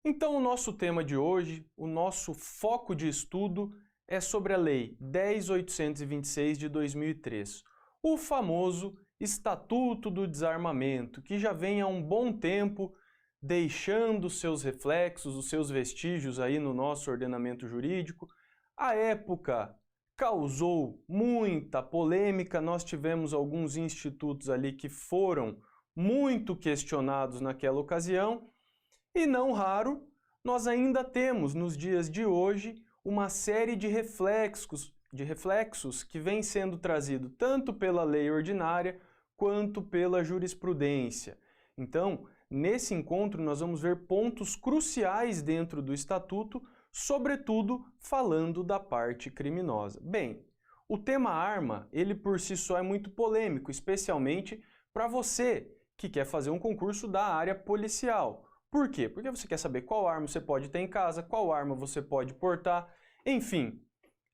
Então, o nosso tema de hoje, o nosso foco de estudo é sobre a Lei 10.826 de 2003, o famoso Estatuto do Desarmamento, que já vem há um bom tempo deixando seus reflexos, os seus vestígios aí no nosso ordenamento jurídico. À época, causou muita polêmica, nós tivemos alguns institutos ali que foram muito questionados naquela ocasião, e não raro, nós ainda temos nos dias de hoje uma série de reflexos que vem sendo trazido tanto pela lei ordinária quanto pela jurisprudência. Então, nesse encontro nós vamos ver pontos cruciais dentro do Estatuto, sobretudo falando da parte criminosa. Bem, o tema arma, ele por si só é muito polêmico, especialmente para você que quer fazer um concurso da área policial. Por quê? Porque você quer saber qual arma você pode ter em casa, qual arma você pode portar, enfim.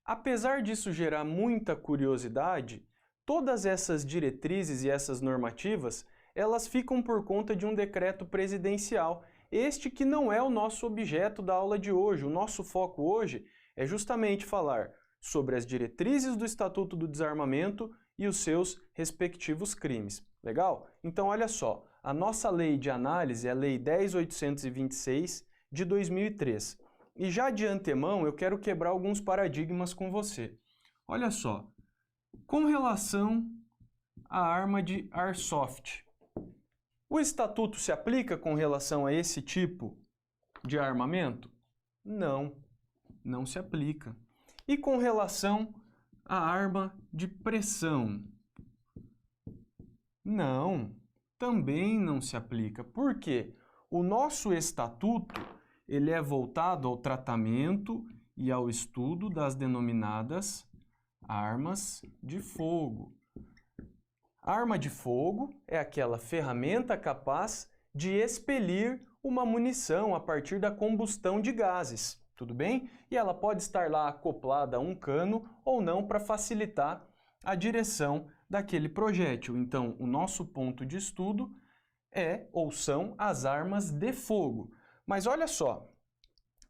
Apesar disso gerar muita curiosidade, todas essas diretrizes e essas normativas, elas ficam por conta de um decreto presidencial, este que não é o nosso objeto da aula de hoje. O nosso foco hoje é justamente falar sobre as diretrizes do Estatuto do Desarmamento e os seus respectivos crimes. Legal? Então olha só, a nossa lei de análise é a Lei 10.826 de 2003. E já de antemão eu quero quebrar alguns paradigmas com você. Olha só, com relação à arma de airsoft, o Estatuto se aplica com relação a esse tipo de armamento? Não, não se aplica. E com relação à arma de pressão? Não, também não se aplica. Por quê? O nosso Estatuto ele é voltado ao tratamento e ao estudo das denominadas armas de fogo. A arma de fogo é aquela ferramenta capaz de expelir uma munição a partir da combustão de gases, tudo bem? E ela pode estar lá acoplada a um cano ou não para facilitar a direção daquele projétil. Então, o nosso ponto de estudo é ou são as armas de fogo. Mas olha só,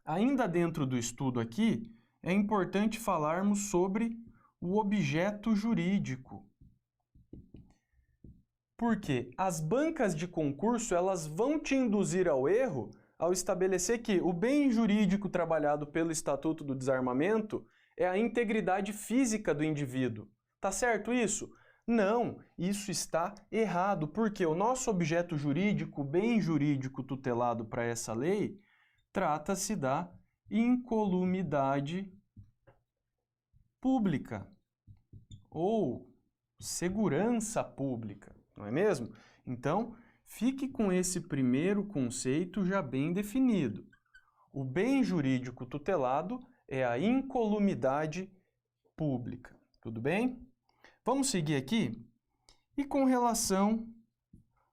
ainda dentro do estudo aqui, é importante falarmos sobre o objeto jurídico. Porque as bancas de concurso, elas vão te induzir ao erro ao estabelecer que o bem jurídico trabalhado pelo Estatuto do Desarmamento é a integridade física do indivíduo. Tá certo isso? Não, isso está errado, porque o nosso objeto jurídico, o bem jurídico tutelado para essa lei, trata-se da incolumidade pública ou segurança pública, não é mesmo? Então, fique com esse primeiro conceito já bem definido. O bem jurídico tutelado é a incolumidade pública, tudo bem? Vamos seguir aqui? E com relação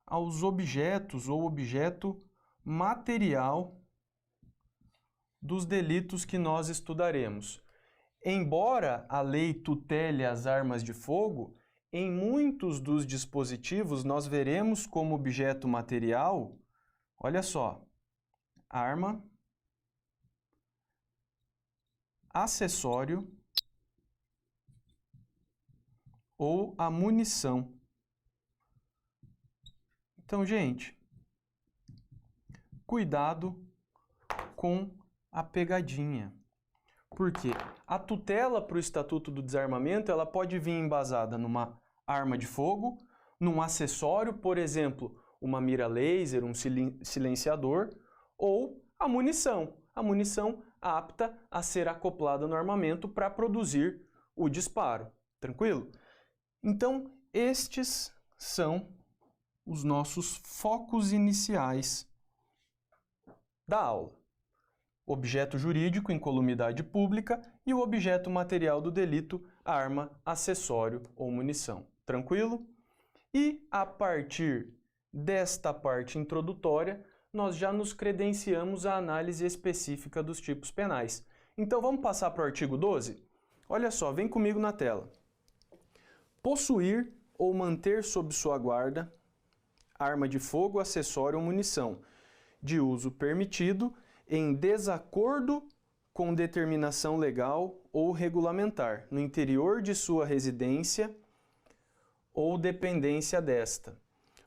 aos objetos ou objeto material dos delitos que nós estudaremos. Embora a lei tutele as armas de fogo, em muitos dos dispositivos nós veremos como objeto material, olha só, arma, acessório ou a munição. Então, gente, cuidado com a pegadinha. Porque a tutela para o Estatuto do Desarmamento ela pode vir embasada numa arma de fogo, num acessório, por exemplo, uma mira laser, um silenciador, ou a munição apta a ser acoplada no armamento para produzir o disparo. Tranquilo? Então, estes são os nossos focos iniciais da aula. Objeto jurídico, incolumidade pública, e o objeto material do delito, arma, acessório ou munição. Tranquilo? E a partir desta parte introdutória, nós já nos credenciamos à análise específica dos tipos penais. Então vamos passar para o artigo 12? Olha só, vem comigo na tela. Possuir ou manter sob sua guarda arma de fogo, acessório ou munição de uso permitido em desacordo com determinação legal ou regulamentar, no interior de sua residência ou dependência desta,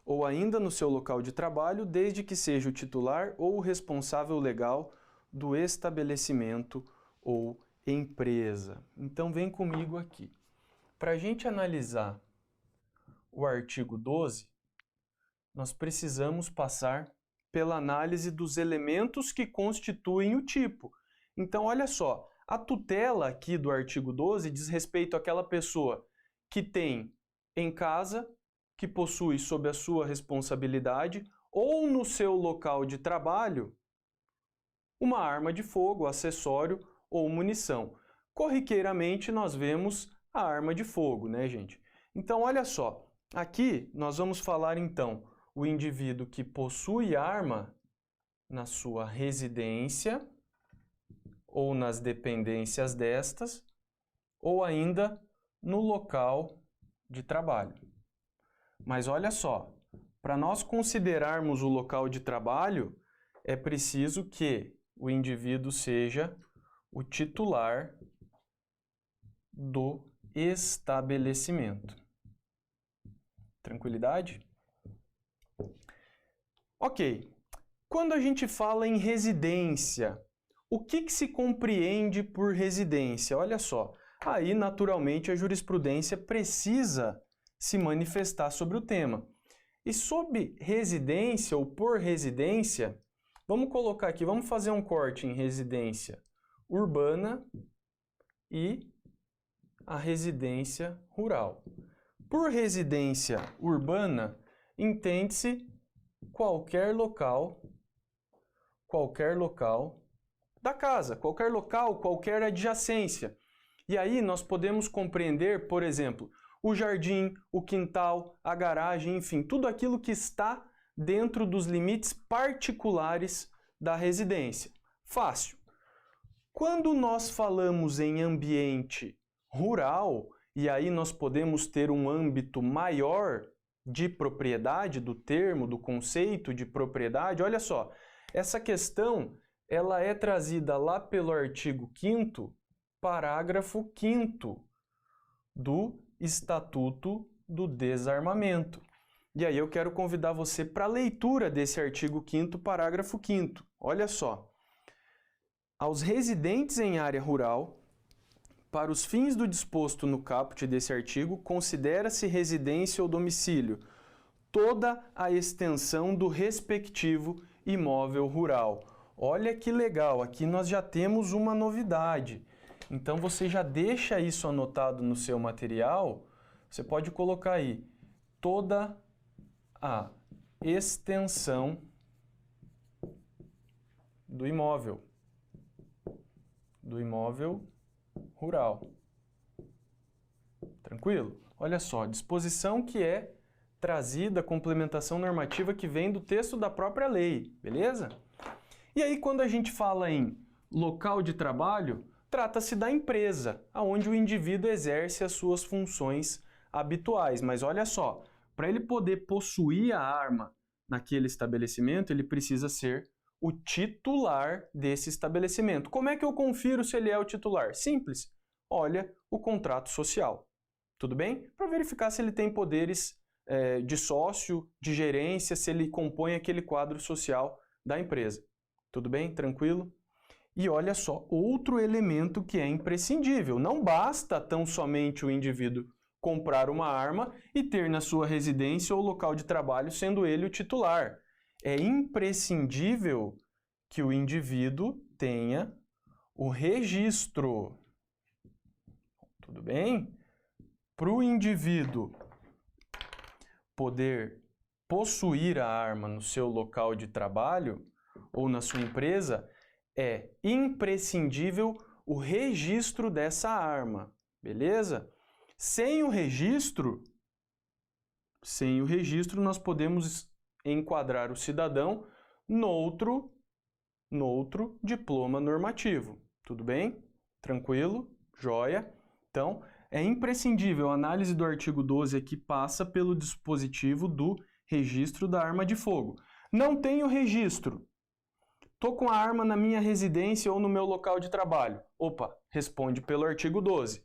ou ainda no seu local de trabalho, desde que seja o titular ou o responsável legal do estabelecimento ou empresa. Então vem comigo aqui. Para a gente analisar o artigo 12, nós precisamos passar pela análise dos elementos que constituem o tipo. Então, olha só, a tutela aqui do artigo 12 diz respeito àquela pessoa que tem em casa, que possui sob a sua responsabilidade ou no seu local de trabalho uma arma de fogo, acessório ou munição. Corriqueiramente, nós vemos a arma de fogo, né, gente? Então, olha só, aqui nós vamos falar, então, o indivíduo que possui arma na sua residência ou nas dependências destas, ou ainda no local de trabalho. Mas olha só, para nós considerarmos o local de trabalho, é preciso que o indivíduo seja o titular do estabelecimento. Tranquilidade? Ok. Quando a gente fala em residência, o que se compreende por residência? Olha só, aí naturalmente a jurisprudência precisa se manifestar sobre o tema. E sob residência ou por residência, vamos colocar aqui, vamos fazer um corte em residência urbana e a residência rural. Por residência urbana, entende-se qualquer local da casa, qualquer local, qualquer adjacência. E aí nós podemos compreender, por exemplo, o jardim, o quintal, a garagem, enfim, tudo aquilo que está dentro dos limites particulares da residência. Fácil. Quando nós falamos em ambiente rural, e aí nós podemos ter um âmbito maior de propriedade, do termo, do conceito de propriedade, olha só, essa questão ela é trazida lá pelo artigo 5º, parágrafo 5º do Estatuto do Desarmamento. E aí eu quero convidar você para a leitura desse artigo 5º, parágrafo 5º. Olha só. Aos residentes em área rural, para os fins do disposto no caput desse artigo, considera-se residência ou domicílio toda a extensão do respectivo imóvel rural. Olha que legal, aqui nós já temos uma novidade. Então você já deixa isso anotado no seu material, você pode colocar aí toda a extensão do imóvel rural. Tranquilo? Olha só, disposição que é trazida, complementação normativa que vem do texto da própria lei, beleza? E aí quando a gente fala em local de trabalho, trata-se da empresa, onde o indivíduo exerce as suas funções habituais. Mas olha só, para ele poder possuir a arma naquele estabelecimento, ele precisa ser o titular desse estabelecimento. Como é que eu confiro se ele é o titular? Simples. Olha o contrato social. Tudo bem? Para verificar se ele tem poderes de sócio, de gerência, se ele compõe aquele quadro social da empresa. Tudo bem? Tranquilo? E olha só, outro elemento que é imprescindível. Não basta tão somente o indivíduo comprar uma arma e ter na sua residência ou local de trabalho sendo ele o titular. É imprescindível que o indivíduo tenha o registro. Tudo bem? Para o indivíduo poder possuir a arma no seu local de trabalho ou na sua empresa, é imprescindível o registro dessa arma, beleza? Sem o registro, nós podemos enquadrar o cidadão noutro diploma normativo. Tudo bem? Tranquilo? Joia? Então, é imprescindível. A análise do artigo 12 aqui passa pelo dispositivo do registro da arma de fogo. Não tem o registro. Tô com a arma na minha residência ou no meu local de trabalho. Opa, responde pelo artigo 12.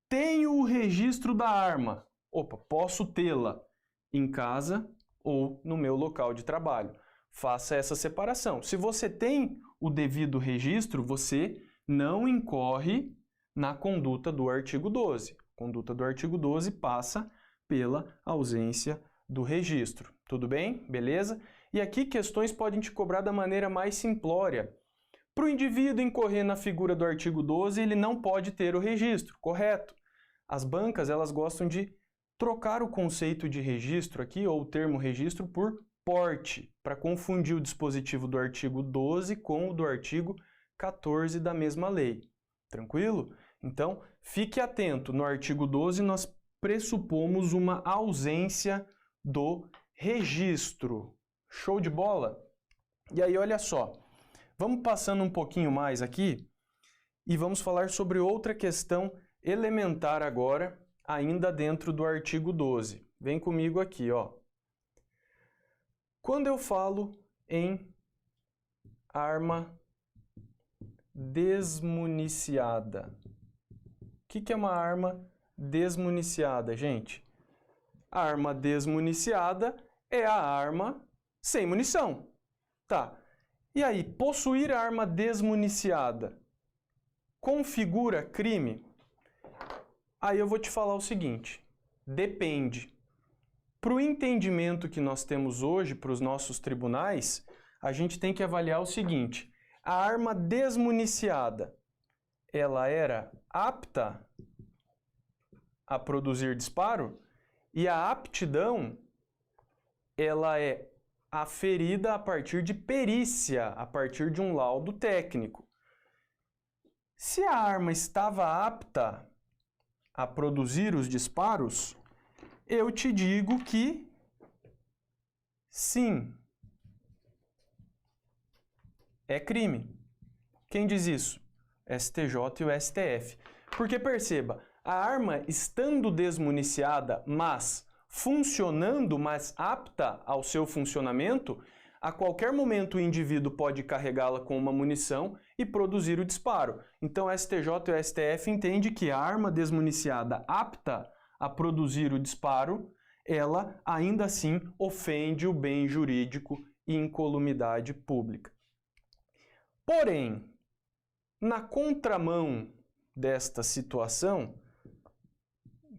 Tenho o registro da arma. Opa, posso tê-la em casa ou no meu local de trabalho. Faça essa separação. Se você tem o devido registro, você não incorre na conduta do artigo 12. A conduta do artigo 12 passa pela ausência do registro. Tudo bem? Beleza? E aqui questões podem te cobrar da maneira mais simplória. Para o indivíduo incorrer na figura do artigo 12, ele não pode ter o registro, correto? As bancas, elas gostam de trocar o conceito de registro aqui, ou o termo registro, por porte, para confundir o dispositivo do artigo 12 com o do artigo 14 da mesma lei. Tranquilo? Então, fique atento. No artigo 12, nós pressupomos uma ausência do registro. Show de bola? E aí, olha só. Vamos passando um pouquinho mais aqui e vamos falar sobre outra questão elementar agora, ainda dentro do artigo 12. Vem comigo aqui, ó. Quando eu falo em arma desmuniciada, o que é uma arma desmuniciada, gente? A arma desmuniciada é a arma sem munição. Tá. E aí, possuir arma desmuniciada configura crime? Aí eu vou te falar o seguinte, depende. Para o entendimento que nós temos hoje, para os nossos tribunais, a gente tem que avaliar o seguinte, a arma desmuniciada, ela era apta a produzir disparo? E a aptidão, ela é aferida a partir de perícia, a partir de um laudo técnico. Se a arma estava apta a produzir os disparos, eu te digo que sim, é crime. Quem diz isso? STJ e o STF. Porque perceba, a arma estando desmuniciada, mas funcionando, mas apta ao seu funcionamento, a qualquer momento o indivíduo pode carregá-la com uma munição e produzir o disparo. Então, o STJ e o STF entendem que a arma desmuniciada apta a produzir o disparo, ela ainda assim ofende o bem jurídico e incolumidade pública. Porém, na contramão desta situação,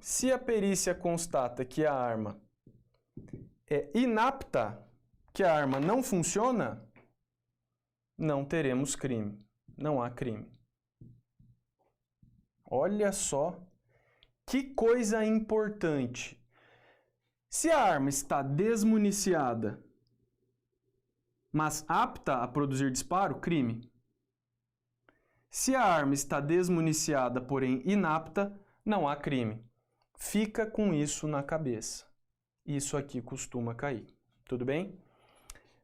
se a perícia constata que a arma é inapta, que a arma não funciona, não teremos crime. Não há crime. Olha só que coisa importante. Se a arma está desmuniciada, mas apta a produzir disparo, crime. Se a arma está desmuniciada, porém inapta, não há crime. Fica com isso na cabeça. Isso aqui costuma cair. Tudo bem?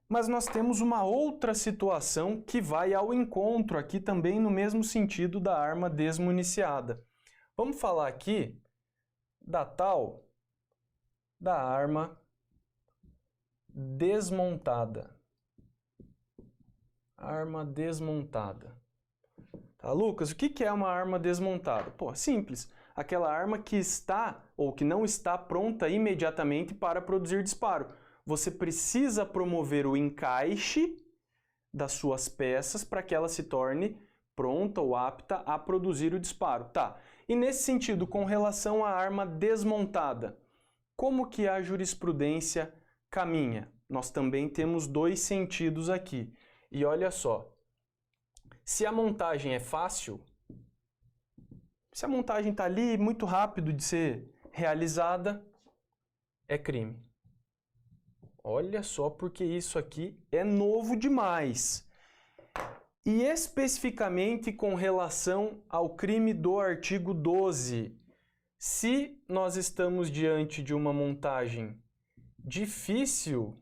Mas nós temos uma outra situação que vai ao encontro aqui também no mesmo sentido da arma desmuniciada. Vamos falar aqui da tal da arma desmontada. Arma desmontada. Tá, Lucas, o que é uma arma desmontada? Pô, simples. Aquela arma que está ou que não está pronta imediatamente para produzir disparo. Você precisa promover o encaixe das suas peças para que ela se torne pronta ou apta a produzir o disparo. Tá. E nesse sentido, com relação à arma desmontada, como que a jurisprudência caminha? Nós também temos dois sentidos aqui. E olha só, se a montagem é fácil, se a montagem está ali muito rápido de ser realizada, é crime. Olha só, porque isso aqui é novo demais. E especificamente com relação ao crime do artigo 12, se nós estamos diante de uma montagem difícil,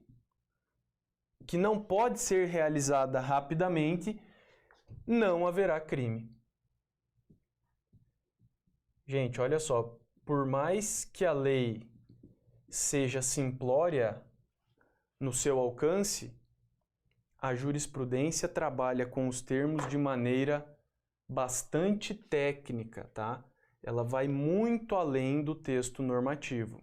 que não pode ser realizada rapidamente, não haverá crime. Gente, olha só, por mais que a lei seja simplória no seu alcance, a jurisprudência trabalha com os termos de maneira bastante técnica, tá? Ela vai muito além do texto normativo.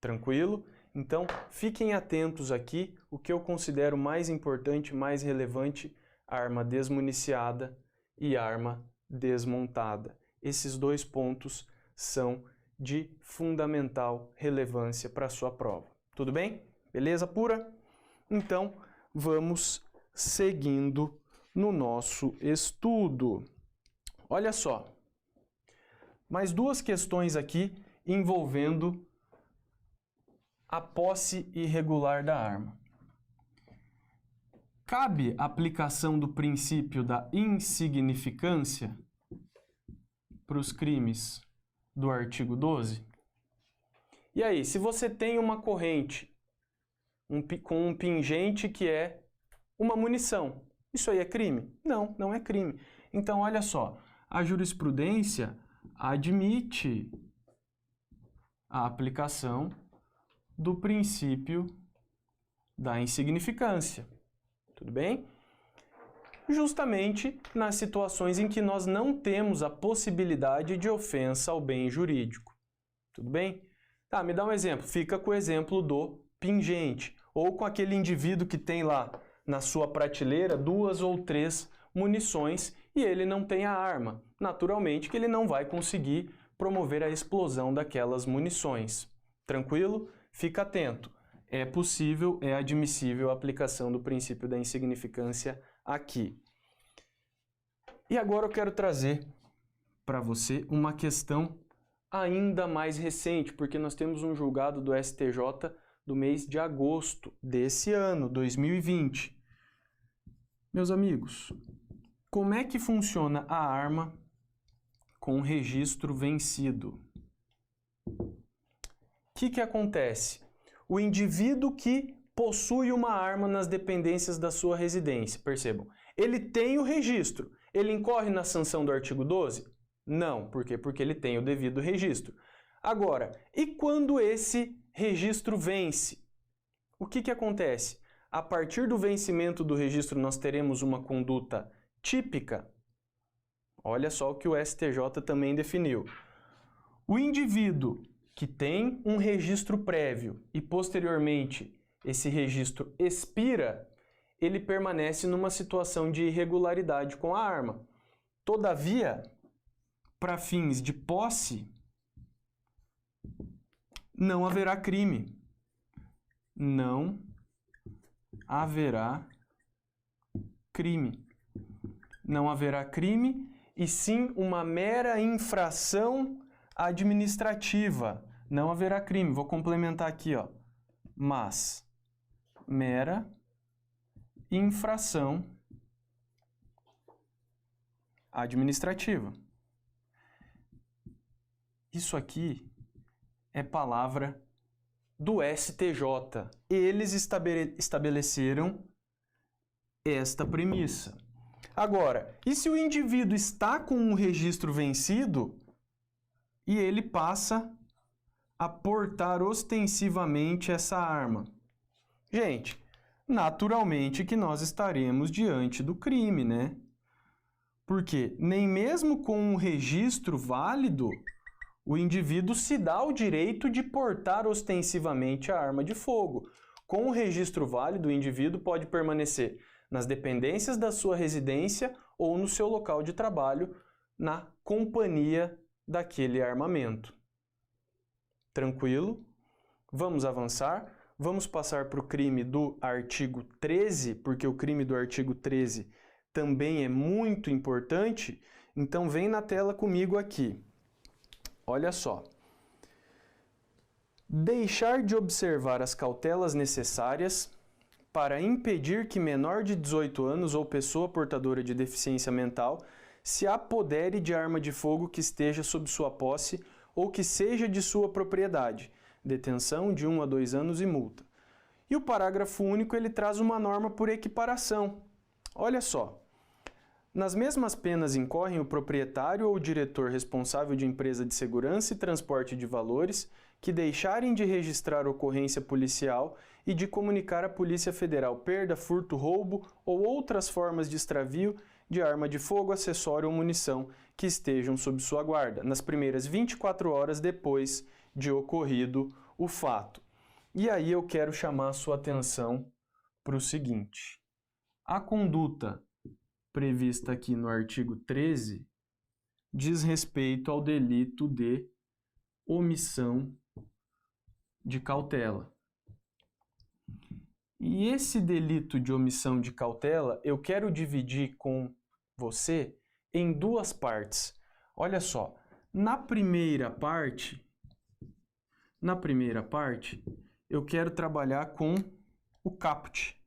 Tranquilo? Então, fiquem atentos aqui, o que eu considero mais importante, mais relevante, arma desmuniciada e arma desmontada. Esses dois pontos são de fundamental relevância para a sua prova. Tudo bem? Beleza pura? Então, vamos seguindo no nosso estudo. Olha só, mais duas questões aqui envolvendo a posse irregular da arma. Cabe aplicação do princípio da insignificância para os crimes do artigo 12? E aí, se você tem uma corrente com um pingente que é uma munição, isso aí é crime? Não, não é crime. Então, olha só, a jurisprudência admite a aplicação do princípio da insignificância. Tudo bem? Justamente nas situações em que nós não temos a possibilidade de ofensa ao bem jurídico. Tudo bem? Tá, me dá um exemplo. Fica com o exemplo do pingente, ou com aquele indivíduo que tem lá na sua prateleira 2 ou 3 munições e ele não tem a arma. Naturalmente que ele não vai conseguir promover a explosão daquelas munições. Tranquilo? Fica atento. É possível, é admissível a aplicação do princípio da insignificância aqui. E agora eu quero trazer para você uma questão ainda mais recente, porque nós temos um julgado do STJ do mês de agosto desse ano, 2020. Meus amigos, como é que funciona a arma com registro vencido? O que acontece? O indivíduo que possui uma arma nas dependências da sua residência, percebam, ele tem o registro, ele incorre na sanção do artigo 12? Não, por quê? Porque ele tem o devido registro. Agora, e quando esse registro vence? O que acontece? A partir do vencimento do registro nós teremos uma conduta típica? Olha só o que o STJ também definiu. O indivíduo que tem um registro prévio e posteriormente esse registro expira, ele permanece numa situação de irregularidade com a arma. Todavia, para fins de posse, não haverá crime. Não haverá crime. Não haverá crime, e sim uma mera infração administrativa. Não haverá crime. Vou complementar aqui, ó. Mas mera infração administrativa. Isso aqui é palavra do STJ. Eles estabeleceram esta premissa. Agora, e se o indivíduo está com um registro vencido e ele passa a portar ostensivamente essa arma? Gente, naturalmente que nós estaremos diante do crime, né? Porque nem mesmo com um registro válido, o indivíduo se dá o direito de portar ostensivamente a arma de fogo. Com o registro válido, o indivíduo pode permanecer nas dependências da sua residência ou no seu local de trabalho, na companhia daquele armamento. Tranquilo? Vamos avançar? Vamos passar para o crime do artigo 13, porque o crime do artigo 13 também é muito importante. Então vem na tela comigo aqui. Olha só. Deixar de observar as cautelas necessárias para impedir que menor de 18 anos ou pessoa portadora de deficiência mental se apodere de arma de fogo que esteja sob sua posse ou que seja de sua propriedade, detenção de 1 a 2 anos e multa. E o parágrafo único ele traz uma norma por equiparação. Olha só, Nas mesmas penas incorrem o proprietário ou o diretor responsável de empresa de segurança e transporte de valores que deixarem de registrar ocorrência policial e de comunicar à Polícia Federal perda, furto, roubo ou outras formas de extravio de arma de fogo, acessório ou munição que estejam sob sua guarda, nas primeiras 24 horas depois de ocorrido o fato. E aí eu quero chamar a sua atenção para o seguinte: a conduta prevista aqui no artigo 13 diz respeito ao delito de omissão de cautela. E esse delito de omissão de cautela eu quero dividir com você em duas partes. Olha só, na primeira parte eu quero trabalhar com o caput.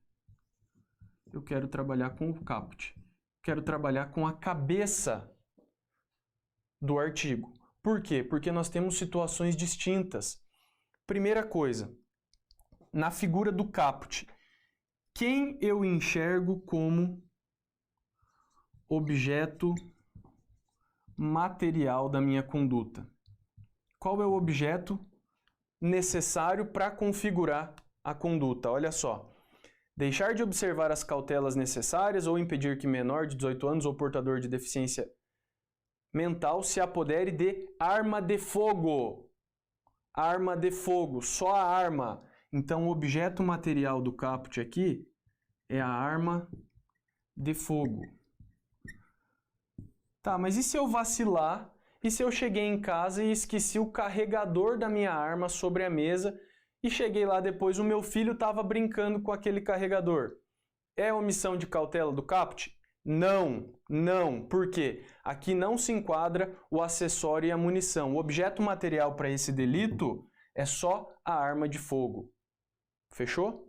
Quero trabalhar com a cabeça do artigo. Por quê? Porque nós temos situações distintas. Primeira coisa, na figura do caput, quem eu enxergo como objeto material da minha conduta? Qual é o objeto necessário para configurar a conduta? Olha só. Deixar de observar as cautelas necessárias ou impedir que menor de 18 anos ou portador de deficiência mental se apodere de arma de fogo. Arma de fogo, só a arma. Então, o objeto material do caput aqui é a arma de fogo. Tá, mas e se eu vacilar? E se eu cheguei em casa e esqueci o carregador da minha arma sobre a mesa e cheguei lá depois, o meu filho estava brincando com aquele carregador? É omissão de cautela do caput? Não, não. Por quê? Aqui não se enquadra o acessório e a munição. O objeto material para esse delito é só a arma de fogo. Fechou?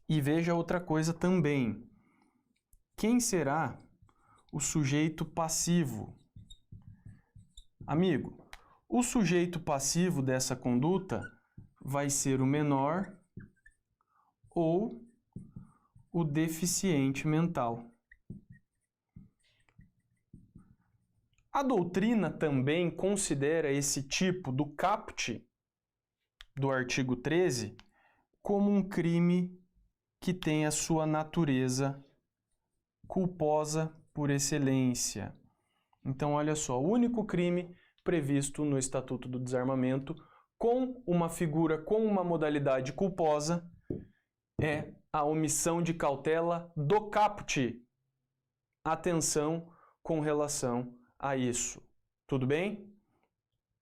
E veja outra coisa também. Quem será o sujeito passivo? Amigo, o sujeito passivo dessa conduta vai ser o menor ou o deficiente mental. A doutrina também considera esse tipo do caput do artigo 13 como um crime que tem a sua natureza culposa por excelência. Então, olha só, o único crime previsto no Estatuto do Desarmamento com uma figura, com uma modalidade culposa, é a omissão de cautela do caput. Atenção com relação a isso. Tudo bem?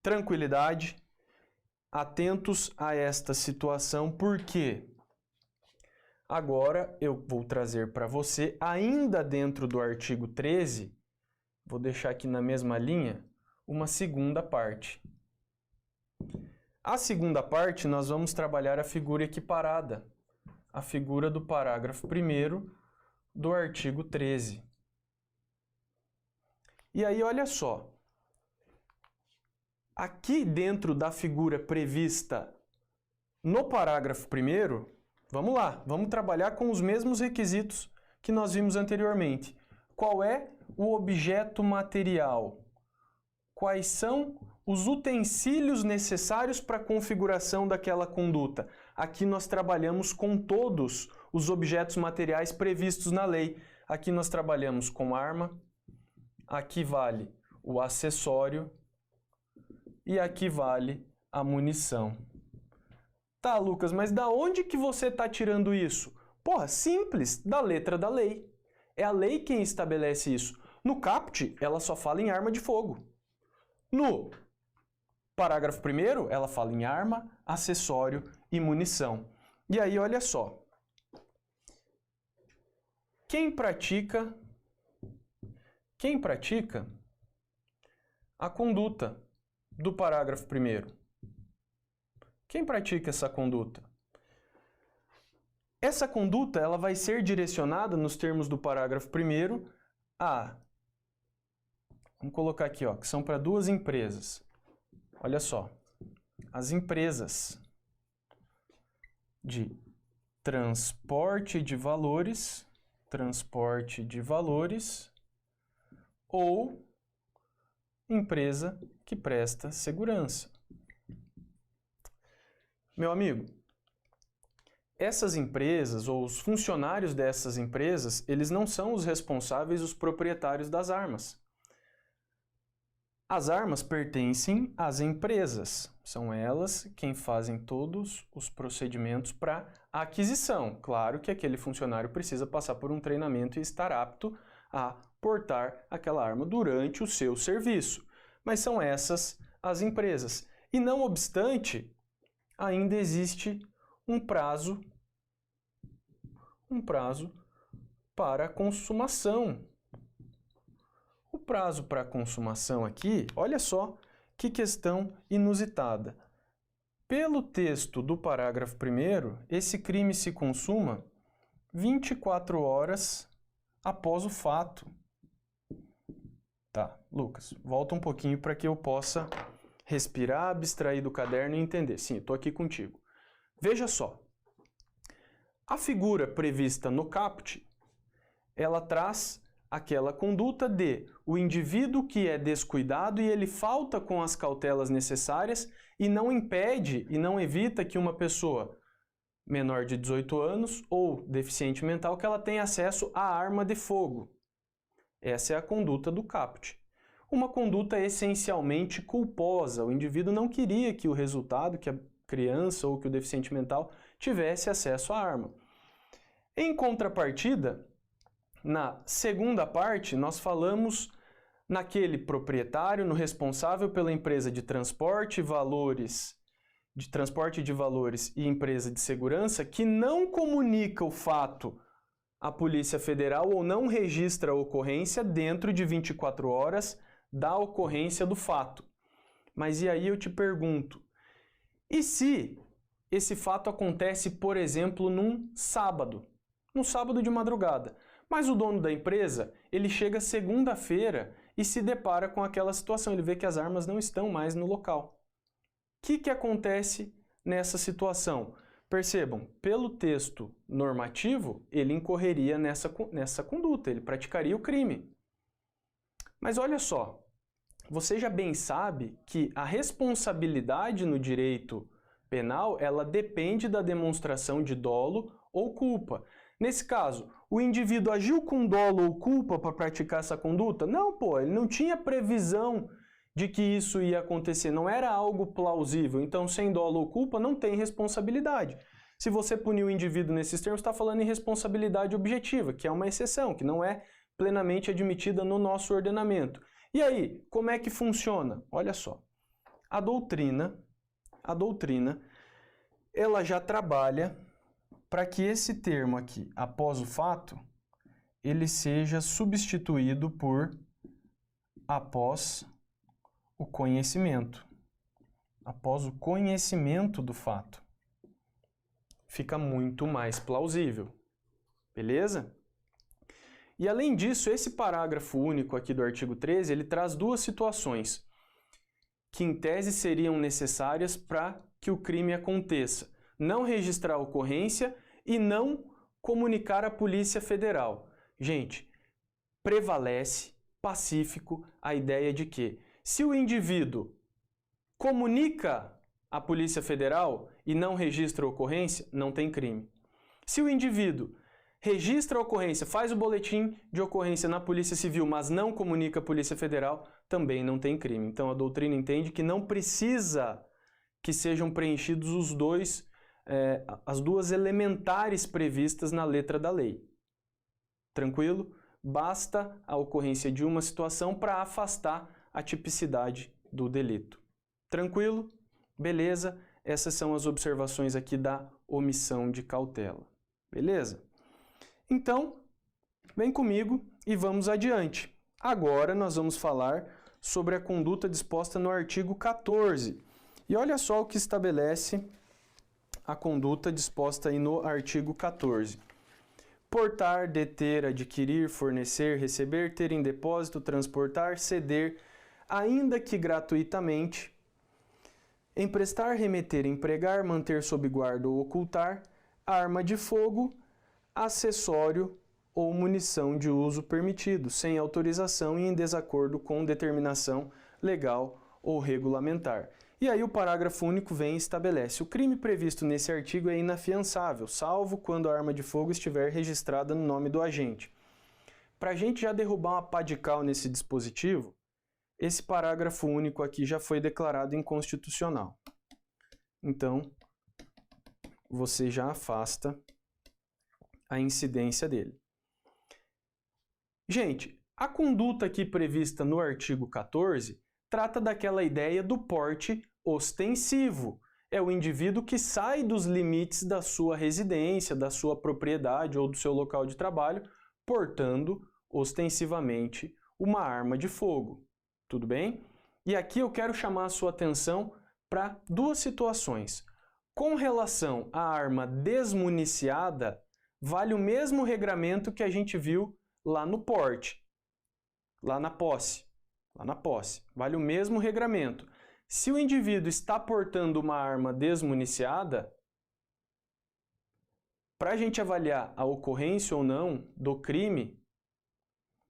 Tranquilidade. Atentos a esta situação, porque agora eu vou trazer para você, ainda dentro do artigo 13, vou deixar aqui na mesma linha, uma segunda parte. A segunda parte, nós vamos trabalhar a figura equiparada, a figura do parágrafo 1º do artigo 13. E aí, olha só, aqui dentro da figura prevista no parágrafo 1º, vamos lá, vamos trabalhar com os mesmos requisitos que nós vimos anteriormente. Qual é o objeto material? Quais são os utensílios necessários para a configuração daquela conduta? Aqui nós trabalhamos com todos os objetos materiais previstos na lei. Aqui nós trabalhamos com arma, aqui vale o acessório e aqui vale a munição. Tá, Lucas, mas da onde que você está tirando isso? Porra, simples, da letra da lei. É a lei quem estabelece isso. No caput, ela só fala em arma de fogo. No parágrafo 1º, ela fala em arma, acessório e munição. E aí, olha só. Quem pratica a conduta do parágrafo 1º? Quem pratica essa conduta? Essa conduta ela vai ser direcionada, nos termos do parágrafo 1º, a... Vamos colocar aqui, ó, que são para duas empresas. Olha só. As empresas de transporte de valores ou empresa que presta segurança. Meu amigo, essas empresas ou os funcionários dessas empresas, eles não são os responsáveis, os proprietários das armas. As armas pertencem às empresas, são elas quem fazem todos os procedimentos para a aquisição. Claro que aquele funcionário precisa passar por um treinamento e estar apto a portar aquela arma durante o seu serviço, mas são essas as empresas. E não obstante, ainda existe um prazo para a consumação. O prazo para a consumação aqui, olha só que questão inusitada. Pelo texto do parágrafo 1º, esse crime se consuma 24 horas após o fato. Tá, Lucas, volta um pouquinho para que eu possa respirar, abstrair do caderno e entender. Sim, estou aqui contigo. Veja só. A figura prevista no caput, ela traz aquela conduta de o indivíduo que é descuidado e ele falta com as cautelas necessárias e não impede e não evita que uma pessoa menor de 18 anos ou deficiente mental que ela tenha acesso à arma de fogo. Essa é a conduta do caput. Uma conduta essencialmente culposa. O indivíduo não queria que o resultado, que a criança ou que o deficiente mental tivesse acesso à arma. Em contrapartida, na segunda parte, nós falamos naquele proprietário, no responsável pela empresa de transporte de valores e empresa de segurança que não comunica o fato à Polícia Federal ou não registra a ocorrência dentro de 24 horas da ocorrência do fato. Mas e aí eu te pergunto, e se esse fato acontece, por exemplo, num sábado de madrugada? Mas o dono da empresa, ele chega segunda-feira e se depara com aquela situação, ele vê que as armas não estão mais no local. O que acontece nessa situação? Percebam, pelo texto normativo, ele incorreria nessa conduta, ele praticaria o crime. Mas olha só, você já bem sabe que a responsabilidade no direito penal, ela depende da demonstração de dolo ou culpa. Nesse caso, o indivíduo agiu com dolo ou culpa para praticar essa conduta? Não, ele não tinha previsão de que isso ia acontecer, não era algo plausível. Então, sem dolo ou culpa, não tem responsabilidade. Se você punir o indivíduo nesses termos, está falando em responsabilidade objetiva, que é uma exceção, que não é plenamente admitida no nosso ordenamento. E aí, como é que funciona? Olha só, a doutrina, ela já trabalha para que esse termo aqui, após o fato, ele seja substituído por após o conhecimento. Após o conhecimento do fato. Fica muito mais plausível. Beleza? E além disso, esse parágrafo único aqui do artigo 13, ele traz duas situações que em tese seriam necessárias para que o crime aconteça. Não registrar a ocorrência e não comunicar à Polícia Federal. Gente, prevalece pacífico a ideia de que se o indivíduo comunica à Polícia Federal e não registra a ocorrência, não tem crime. Se o indivíduo registra a ocorrência, faz o boletim de ocorrência na Polícia Civil, mas não comunica à Polícia Federal, também não tem crime. Então a doutrina entende que não precisa que sejam preenchidos as duas elementares previstas na letra da lei. Tranquilo? Basta a ocorrência de uma situação para afastar a tipicidade do delito. Tranquilo? Beleza? Essas são as observações aqui da omissão de cautela. Beleza? Então, vem comigo e vamos adiante. Agora nós vamos falar sobre a conduta disposta no artigo 14. E olha só o que estabelece a conduta disposta aí no artigo 14. Portar, deter, adquirir, fornecer, receber, ter em depósito, transportar, ceder, ainda que gratuitamente, emprestar, remeter, empregar, manter sob guarda ou ocultar, arma de fogo, acessório ou munição de uso permitido, sem autorização e em desacordo com determinação legal ou regulamentar. E aí o parágrafo único vem e estabelece: o crime previsto nesse artigo é inafiançável, salvo quando a arma de fogo estiver registrada no nome do agente. Para a gente já derrubar uma pá de cal nesse dispositivo, esse parágrafo único aqui já foi declarado inconstitucional. Então, você já afasta a incidência dele. Gente, a conduta aqui prevista no artigo 14 trata daquela ideia do porte ostensivo. É o indivíduo que sai dos limites da sua residência, da sua propriedade ou do seu local de trabalho, portando ostensivamente uma arma de fogo. Tudo bem? E aqui eu quero chamar a sua atenção para duas situações. Com relação à arma desmuniciada, vale o mesmo regramento que a gente viu lá no porte, lá na posse. Vale o mesmo regramento. Se o indivíduo está portando uma arma desmuniciada, para a gente avaliar a ocorrência ou não do crime,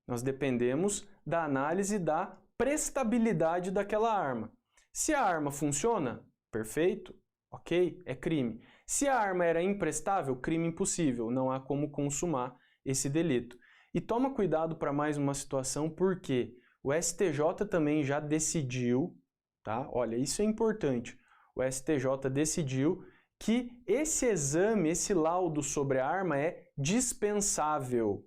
nós dependemos da análise da prestabilidade daquela arma. Se a arma funciona, perfeito, ok, é crime. Se a arma era imprestável, crime impossível, não há como consumar esse delito. E toma cuidado para mais uma situação, porque o STJ também já decidiu, tá? Olha, isso é importante. O STJ decidiu que esse exame, esse laudo sobre a arma é dispensável.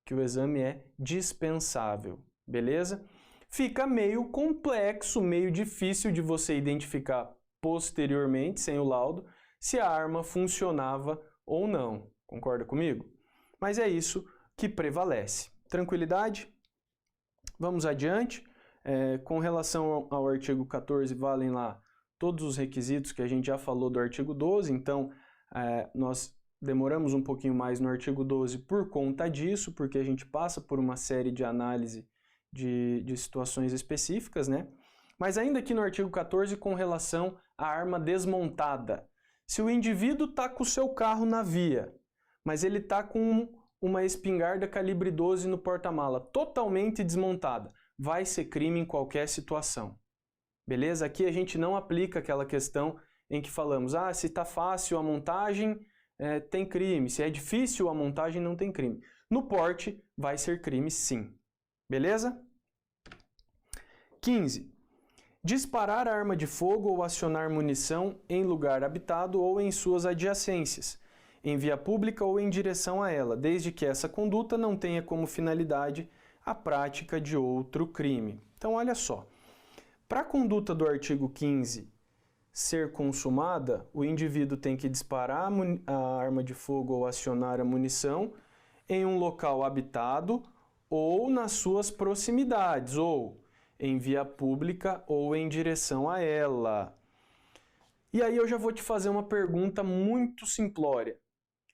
Que o exame é dispensável, beleza? Fica meio complexo, meio difícil de você identificar posteriormente, sem o laudo, se a arma funcionava ou não. Concorda comigo? Mas é isso que prevalece. Tranquilidade? Vamos adiante. Com relação ao artigo 14, valem lá todos os requisitos que a gente já falou do artigo 12, então nós demoramos um pouquinho mais no artigo 12 por conta disso, porque a gente passa por uma série de análise de situações específicas, né? Mas ainda aqui no artigo 14, com relação à arma desmontada. Se o indivíduo está com o seu carro na via, mas ele está com uma espingarda calibre 12 no porta-mala, totalmente desmontada, vai ser crime em qualquer situação. Beleza? Aqui a gente não aplica aquela questão em que falamos, se está fácil a montagem, tem crime. Se é difícil a montagem, não tem crime. No porte, vai ser crime sim. Beleza? 15. Disparar arma de fogo ou acionar munição em lugar habitado ou em suas adjacências, em via pública ou em direção a ela, desde que essa conduta não tenha como finalidade a prática de outro crime. Então, olha só. Para a conduta do artigo 15 ser consumada, o indivíduo tem que disparar a arma de fogo ou acionar a munição em um local habitado ou nas suas proximidades, ou em via pública ou em direção a ela. E aí eu já vou te fazer uma pergunta muito simplória.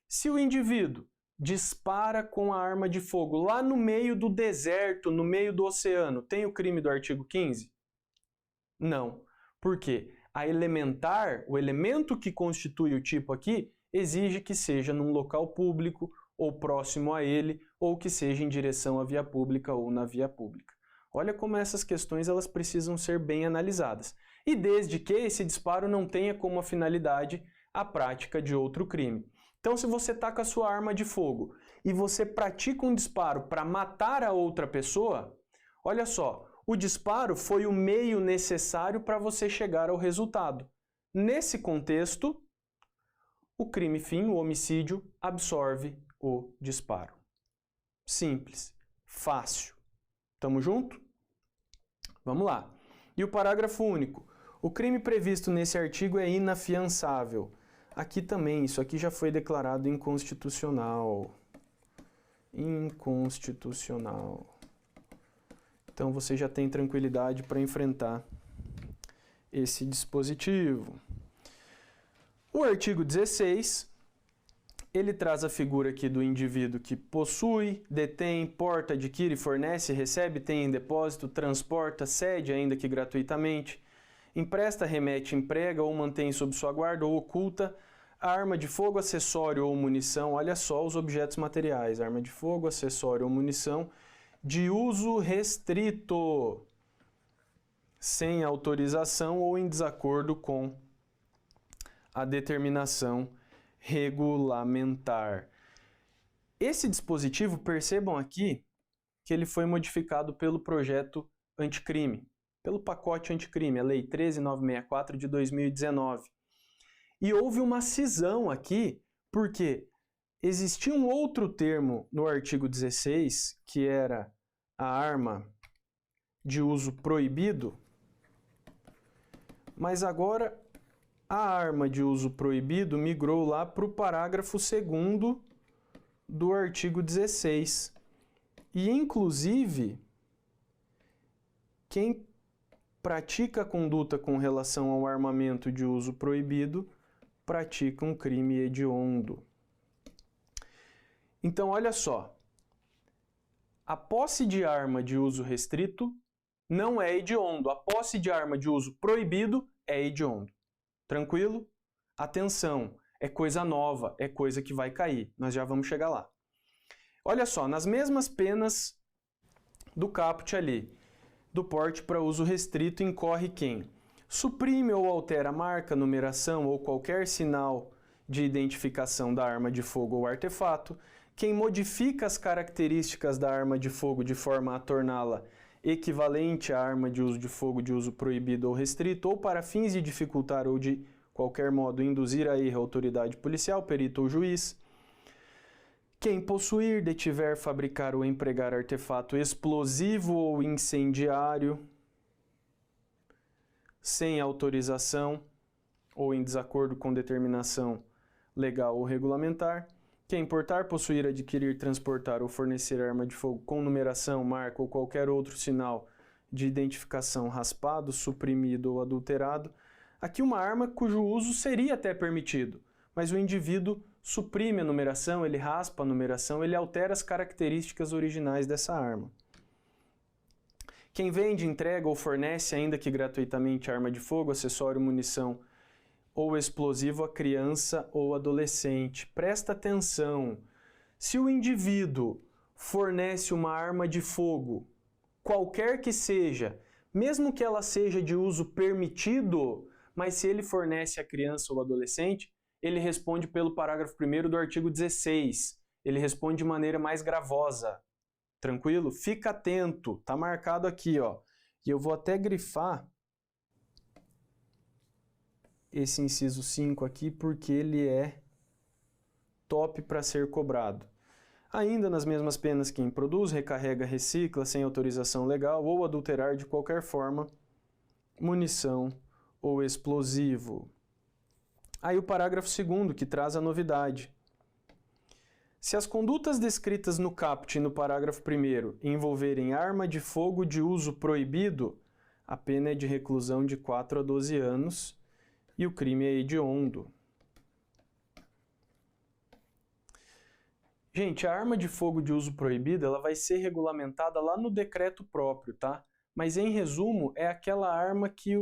Se o indivíduo dispara com a arma de fogo lá no meio do deserto, no meio do oceano, tem o crime do artigo 15? Não. Por quê? A elementar, o elemento que constitui o tipo aqui, exige que seja num local público ou próximo a ele, ou que seja em direção à via pública ou na via pública. Olha como essas questões elas precisam ser bem analisadas. E desde que esse disparo não tenha como finalidade a prática de outro crime. Então, se você está com a sua arma de fogo e você pratica um disparo para matar a outra pessoa, olha só, o disparo foi o meio necessário para você chegar ao resultado. Nesse contexto, o crime fim, o homicídio, absorve o disparo. Simples, fácil. Tamo junto? Vamos lá. E o parágrafo único. O crime previsto nesse artigo é inafiançável. Aqui também, isso aqui já foi declarado inconstitucional. Inconstitucional. Então você já tem tranquilidade para enfrentar esse dispositivo. O artigo 16, ele traz a figura aqui do indivíduo que possui, detém, porta, adquire, fornece, recebe, tem em depósito, transporta, cede, ainda que gratuitamente, empresta, remete, emprega ou mantém sob sua guarda ou oculta arma de fogo, acessório ou munição, olha só os objetos materiais, arma de fogo, acessório ou munição de uso restrito, sem autorização ou em desacordo com a determinação regulamentar. Esse dispositivo, percebam aqui que ele foi modificado pelo projeto anticrime, pelo pacote anticrime, a Lei 13.964 de 2019. E houve uma cisão aqui, porque existia um outro termo no artigo 16, que era a arma de uso proibido, mas agora a arma de uso proibido migrou lá para o parágrafo 2º do artigo 16. E, inclusive, quem pratica a conduta com relação ao armamento de uso proibido pratica um crime hediondo. Então, olha só. A posse de arma de uso restrito não é hediondo. A posse de arma de uso proibido é hediondo. Tranquilo? Atenção, é coisa nova, é coisa que vai cair. Nós já vamos chegar lá. Olha só, nas mesmas penas do caput ali, do porte para uso restrito, incorre quem? Suprime ou altera a marca, numeração ou qualquer sinal de identificação da arma de fogo ou artefato, quem modifica as características da arma de fogo de forma a torná-la equivalente à arma de uso de fogo de uso proibido ou restrito, ou para fins de dificultar ou de qualquer modo induzir a erro a autoridade policial, perito ou juiz, quem possuir, detiver, fabricar ou empregar artefato explosivo ou incendiário sem autorização ou em desacordo com determinação legal ou regulamentar, quem portar, possuir, adquirir, transportar ou fornecer arma de fogo com numeração, marca ou qualquer outro sinal de identificação raspado, suprimido ou adulterado, aqui uma arma cujo uso seria até permitido, mas o indivíduo suprime a numeração, ele raspa a numeração, ele altera as características originais dessa arma. Quem vende, entrega ou fornece, ainda que gratuitamente, arma de fogo, acessório, munição ou explosivo a criança ou adolescente. Presta atenção, se o indivíduo fornece uma arma de fogo, qualquer que seja, mesmo que ela seja de uso permitido, mas se ele fornece a criança ou adolescente, ele responde pelo parágrafo 1º do artigo 16. Ele responde de maneira mais gravosa. Tranquilo? Fica atento, tá marcado aqui, ó. E eu vou até grifar esse inciso 5 aqui, porque ele é top para ser cobrado. Ainda nas mesmas penas, quem produz, recarrega, recicla sem autorização legal ou adulterar de qualquer forma munição ou explosivo. Aí o parágrafo 2º, que traz a novidade. Se as condutas descritas no caput e no parágrafo 1º envolverem arma de fogo de uso proibido, a pena é de reclusão de 4 a 12 anos e o crime é hediondo. Gente, a arma de fogo de uso proibido ela vai ser regulamentada lá no decreto próprio, tá? Mas em resumo, é aquela arma que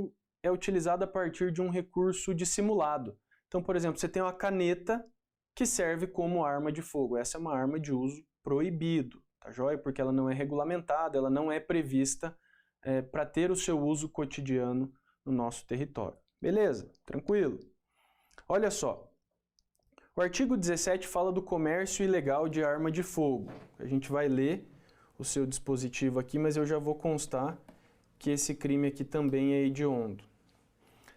é utilizada a partir de um recurso dissimulado. Então, por exemplo, você tem uma caneta que serve como arma de fogo. Essa é uma arma de uso proibido, tá joia? Porque ela não é regulamentada, ela não é prevista para ter o seu uso cotidiano no nosso território. Beleza? Tranquilo? Olha só, o artigo 17 fala do comércio ilegal de arma de fogo. A gente vai ler o seu dispositivo aqui, mas eu já vou constar que esse crime aqui também é hediondo.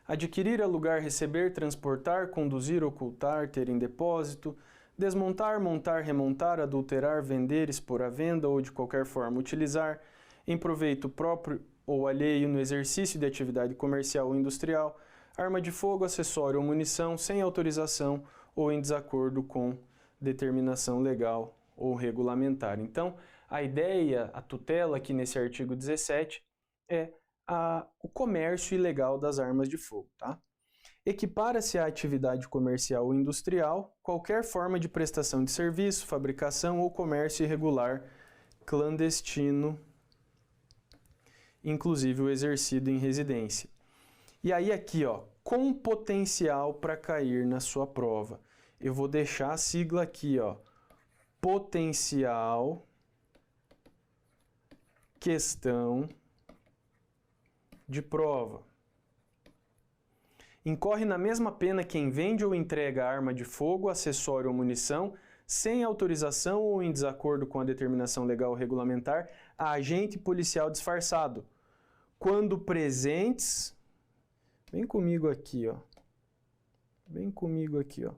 Adquirir, alugar, receber, transportar, conduzir, ocultar, ter em depósito, desmontar, montar, remontar, adulterar, vender, expor à venda ou de qualquer forma utilizar, em proveito próprio ou alheio no exercício de atividade comercial ou industrial, arma de fogo, acessório ou munição sem autorização ou em desacordo com determinação legal ou regulamentar. Então, a ideia, a tutela aqui nesse artigo 17 é o comércio ilegal das armas de fogo, tá? Equipara-se à atividade comercial ou industrial qualquer forma de prestação de serviço, fabricação ou comércio irregular, clandestino, inclusive o exercido em residência. E aí aqui, ó, com potencial para cair na sua prova. Eu vou deixar a sigla aqui, ó, potencial questão de prova. Incorre na mesma pena quem vende ou entrega arma de fogo, acessório ou munição, sem autorização ou em desacordo com a determinação legal ou regulamentar, a agente policial disfarçado, quando presentes... Vem comigo aqui, ó. Vem comigo aqui, ó.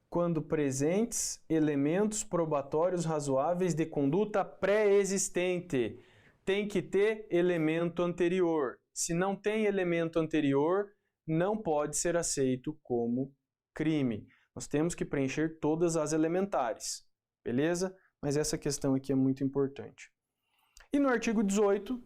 Quando presentes elementos probatórios razoáveis de conduta pré-existente. Tem que ter elemento anterior. Se não tem elemento anterior, não pode ser aceito como crime. Nós temos que preencher todas as elementares, beleza? Mas essa questão aqui é muito importante. E no artigo 18,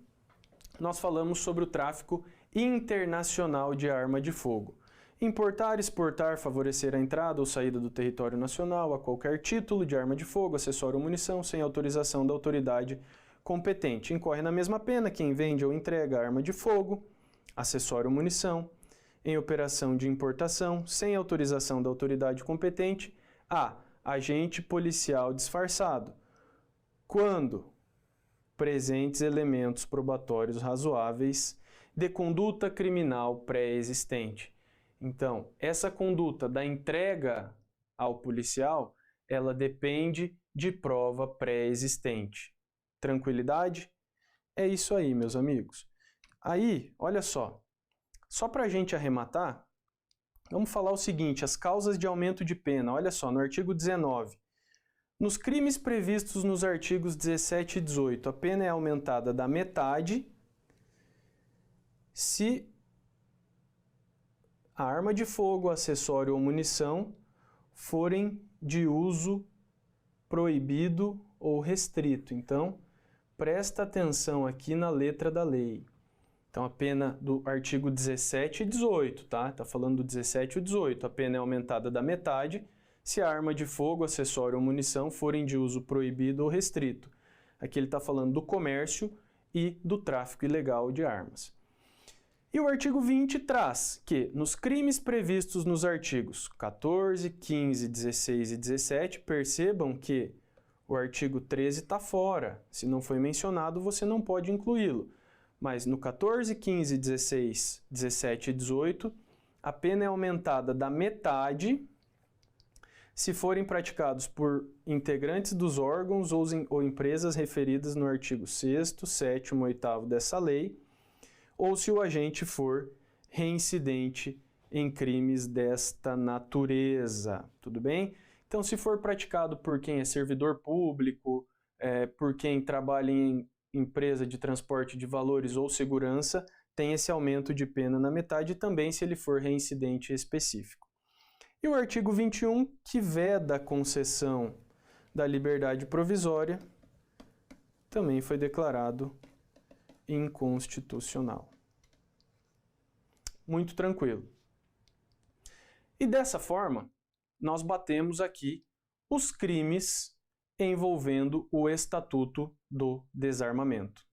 nós falamos sobre o tráfico internacional de arma de fogo. Importar, exportar, favorecer a entrada ou saída do território nacional a qualquer título de arma de fogo, acessório ou munição, sem autorização da autoridade competente. Incorre na mesma pena quem vende ou entrega arma de fogo, acessório ou munição, em operação de importação, sem autorização da autoridade competente, a agente policial disfarçado, quando presentes elementos probatórios razoáveis de conduta criminal pré-existente. Então, essa conduta da entrega ao policial, ela depende de prova pré-existente. Tranquilidade? É isso aí, meus amigos. Aí, olha só para a gente arrematar, vamos falar o seguinte, as causas de aumento de pena. Olha só, no artigo 19. Nos crimes previstos nos artigos 17 e 18, a pena é aumentada da metade se a arma de fogo, acessório ou munição forem de uso proibido ou restrito. Então, presta atenção aqui na letra da lei. Então, a pena do artigo 17 e 18, tá? Tá falando do 17 e 18. A pena é aumentada da metade se a arma de fogo, acessório ou munição forem de uso proibido ou restrito. Aqui ele está falando do comércio e do tráfico ilegal de armas. E o artigo 20 traz que, nos crimes previstos nos artigos 14, 15, 16 e 17, percebam que o artigo 13 está fora. Se não foi mencionado, você não pode incluí-lo. Mas no 14, 15, 16, 17 e 18, a pena é aumentada da metade se forem praticados por integrantes dos órgãos ou empresas referidas no artigo 6º, 7º, 8º dessa lei, ou se o agente for reincidente em crimes desta natureza, tudo bem? Então, se for praticado por quem é servidor público, por quem trabalha em empresa de transporte de valores ou segurança, tem esse aumento de pena na metade, e também se ele for reincidente específico. E o artigo 21, que veda a concessão da liberdade provisória, também foi declarado inconstitucional. Muito tranquilo. E dessa forma, nós batemos aqui os crimes envolvendo o Estatuto do Desarmamento.